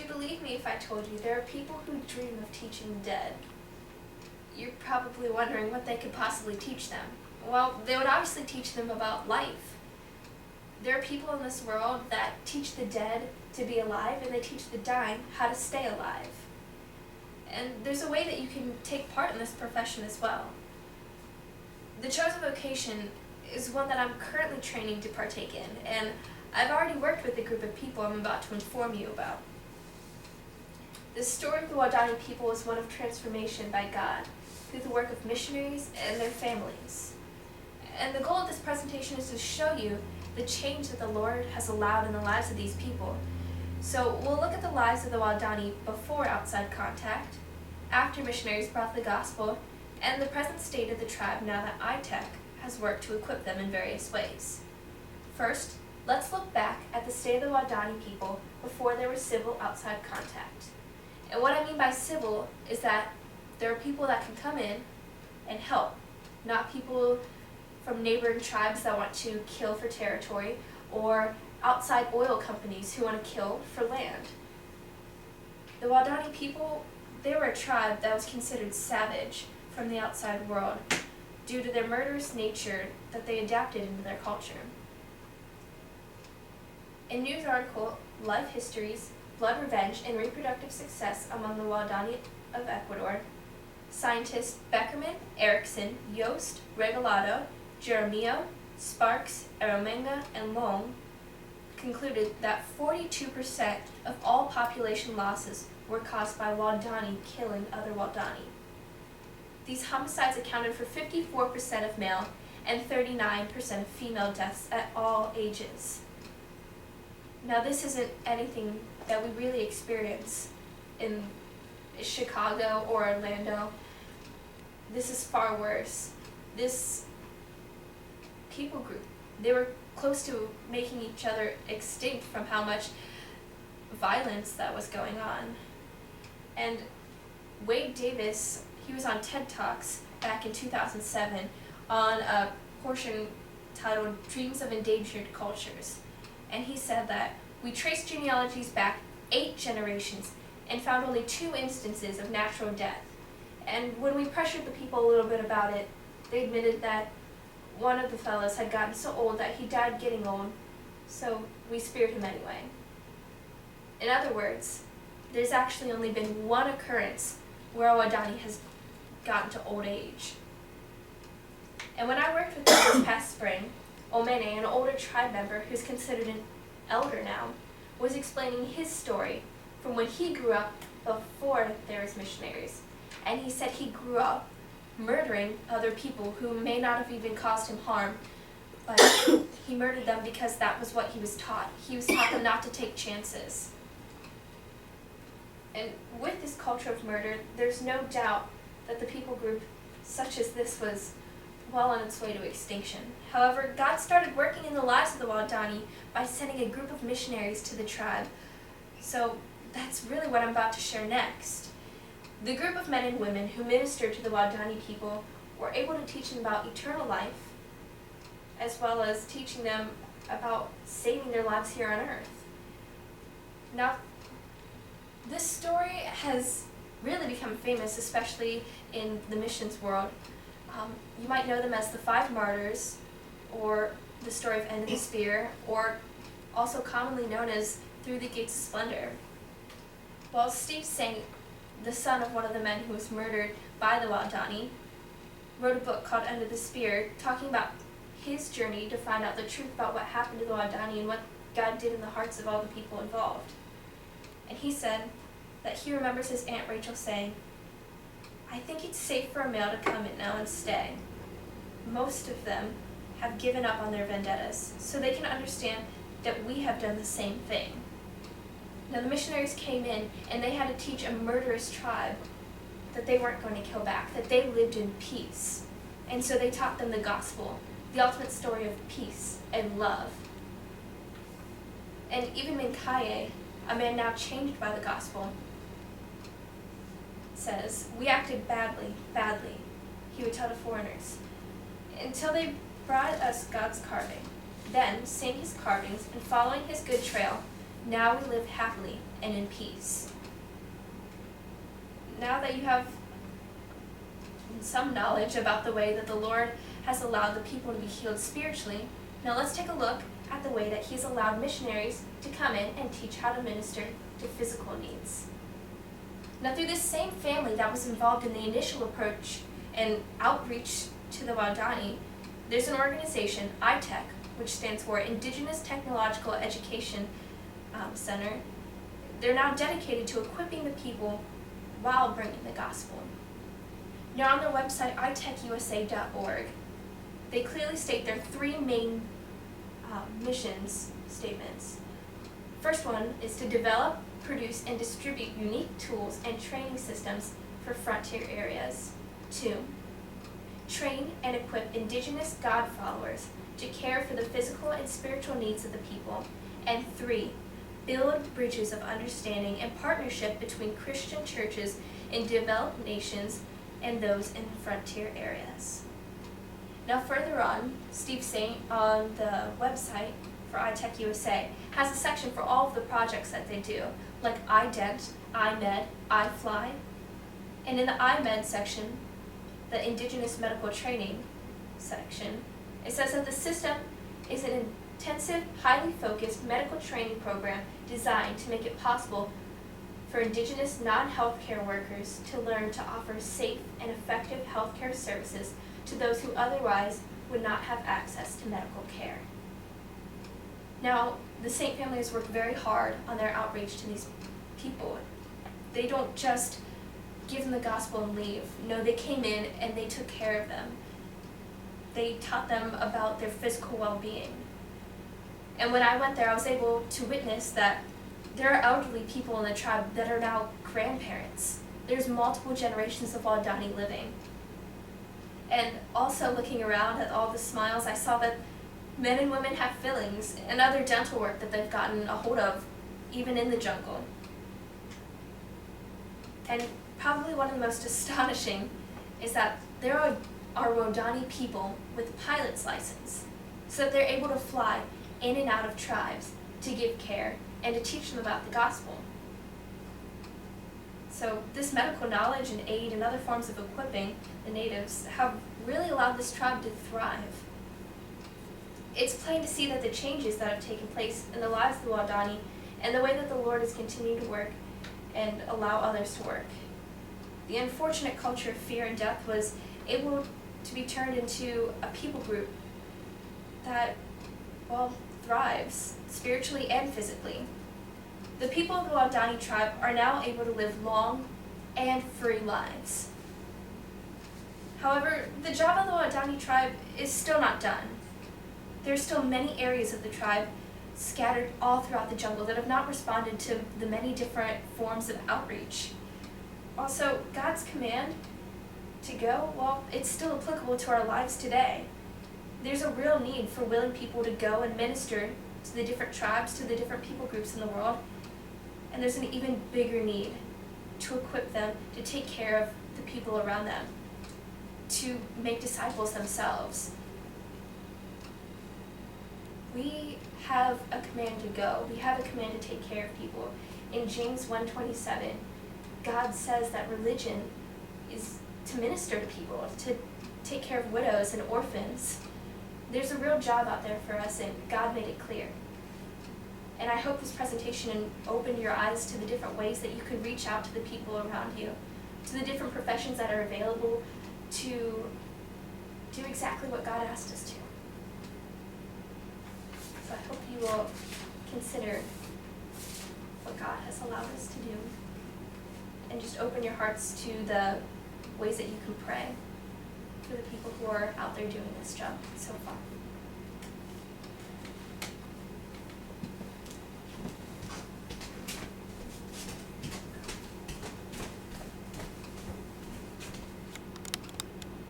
you believe me if I told you there are people who dream of teaching the dead? You're probably wondering what they could possibly teach them. Well, they would obviously teach them about life. There are people in this world that teach the dead to be alive, and they teach the dying how to stay alive. And there's a way that you can take part in this profession as well. The chosen vocation is one that I'm currently training to partake in, and I've already worked with a group of people I'm about to inform you about. The story of the Waodani people is one of transformation by God through the work of missionaries and their families. And the goal of this presentation is to show you the change that the Lord has allowed in the lives of these people. So we'll look at the lives of the Waodani before outside contact, after missionaries brought the gospel, and the present state of the tribe now that ITEC has worked to equip them in various ways. First, let's look back at the state of the Waodani people before there was civil outside contact. And what I mean by civil is that there are people that can come in and help, not people from neighboring tribes that want to kill for territory, or outside oil companies who want to kill for land. The Waodani people, they were a tribe that was considered savage from the outside world due to their murderous nature that they adapted into their culture. A news article, Life Histories, Blood Revenge, and Reproductive Success Among the Waodani of Ecuador, scientists Beckerman, Erickson, Yost, Regalado, Jeremio, Sparks, Aromenga, and Long concluded that 42% of all population losses were caused by Waodani killing other Waodani. These homicides accounted for 54% of male and 39% of female deaths at all ages. Now, this isn't anything that we really experience in Chicago or Orlando. This is far worse. This people group, they were close to making each other extinct from how much violence that was going on. And Wade Davis, he was on TED Talks back in 2007 on a portion titled Dreams of Endangered Cultures. And he said that we traced genealogies back 8 generations and found only 2 instances of natural death. And when we pressured the people a little bit about it, they admitted that one of the fellows had gotten so old that he died getting old, so we spared him anyway. In other words, there's actually only been one occurrence where a Waodani has gotten to old age. And when I worked with them this past spring, Omene, an older tribe member who's considered an elder now, was explaining his story from when he grew up before there was missionaries. And he said he grew up murdering other people who may not have even caused him harm, but he murdered them because that was what he was taught. He was taught them not to take chances. And with this culture of murder, there's no doubt that the people group such as this was well on its way to extinction. However, God started working in the lives of the Waodani by sending a group of missionaries to the tribe. So that's really what I'm about to share next. The group of men and women who ministered to the Waodani people were able to teach them about eternal life, as well as teaching them about saving their lives here on earth. Now, this story has really become famous, especially in the missions world. You might know them as the 5 martyrs, or the story of End of the Spear, or also commonly known as Through the Gates of Splendor. Well, Steve Saint, the son of one of the men who was murdered by the Waodani, wrote a book called End of the Spear, talking about his journey to find out the truth about what happened to the Waodani and what God did in the hearts of all the people involved. And he said that he remembers his Aunt Rachel saying, "I think it's safe for a male to come in now and stay. Most of them have given up on their vendettas, so they can understand that we have done the same thing." Now, the missionaries came in and they had to teach a murderous tribe that they weren't going to kill back, that they lived in peace. And so they taught them the gospel, the ultimate story of peace and love. And even Minkaye, a man now changed by the gospel, says, "We acted badly, he would tell the foreigners, until they brought us God's carving. Then, seeing his carvings and following his good trail, Now we live happily and in peace. Now that you have some knowledge about the way that the Lord has allowed the people to be healed spiritually, now let's take a look at the way that He's allowed missionaries to come in and teach how to minister to physical needs. Now, through this same family that was involved in the initial approach and outreach to the Waodani, there's an organization, ITEC, which stands for Indigenous Technological Education Center. They're now dedicated to equipping the people while bringing the gospel. Now, on their website, itechusa.org, they clearly state their three main missions statements. First one is to develop, produce, and distribute unique tools and training systems for frontier areas. 2, train and equip indigenous God followers to care for the physical and spiritual needs of the people. And 3, build bridges of understanding and partnership between Christian churches in developed nations and those in frontier areas. Now, further on, Steve Saint on the website for iTech USA has a section for all of the projects that they do, like iDent, iMed, iFly. And in the iMed section, the Indigenous Medical Training section, it says that the system is an intensive, highly focused medical training program designed to make it possible for Indigenous non-healthcare workers to learn to offer safe and effective healthcare services to those who otherwise would not have access to medical care. Now, the Saint family has worked very hard on their outreach to these people. They don't just give them the gospel and leave. No, they came in and they took care of them. They taught them about their physical well-being. And when I went there, I was able to witness that there are elderly people in the tribe that are now grandparents. There's multiple generations of Waodani living. And also looking around at all the smiles, I saw that men and women have fillings and other dental work that they've gotten a hold of, even in the jungle. And probably one of the most astonishing is that there are Waodani people with pilot's license, so that they're able to fly in and out of tribes to give care and to teach them about the gospel. So this medical knowledge and aid and other forms of equipping the natives have really allowed this tribe to thrive. It's plain to see that the changes that have taken place in the lives of the Waodani and the way that the Lord has continued to work and allow others to work. The unfortunate culture of fear and death was able to be turned into a people group that, well, thrives spiritually and physically. The people of the Waodani tribe are now able to live long and free lives. However, the job of the Waodani tribe is still not done. There are still many areas of the tribe scattered all throughout the jungle that have not responded to the many different forms of outreach. Also, God's command to go, well, it's still applicable to our lives today. There's a real need for willing people to go and minister to the different tribes, to the different people groups in the world. And there's an even bigger need to equip them to take care of the people around them, to make disciples themselves. We have a command to go. We have a command to take care of people. In James 1:27, God says that religion is to minister to people, to take care of widows and orphans. There's a real job out there for us, and God made it clear. And I hope this presentation opened your eyes to the different ways that you could reach out to the people around you, to the different professions that are available to do exactly what God asked us to. So I hope you will consider what God has allowed us to do, and just open your hearts to the ways that you can pray for the people who are out there doing this job so far.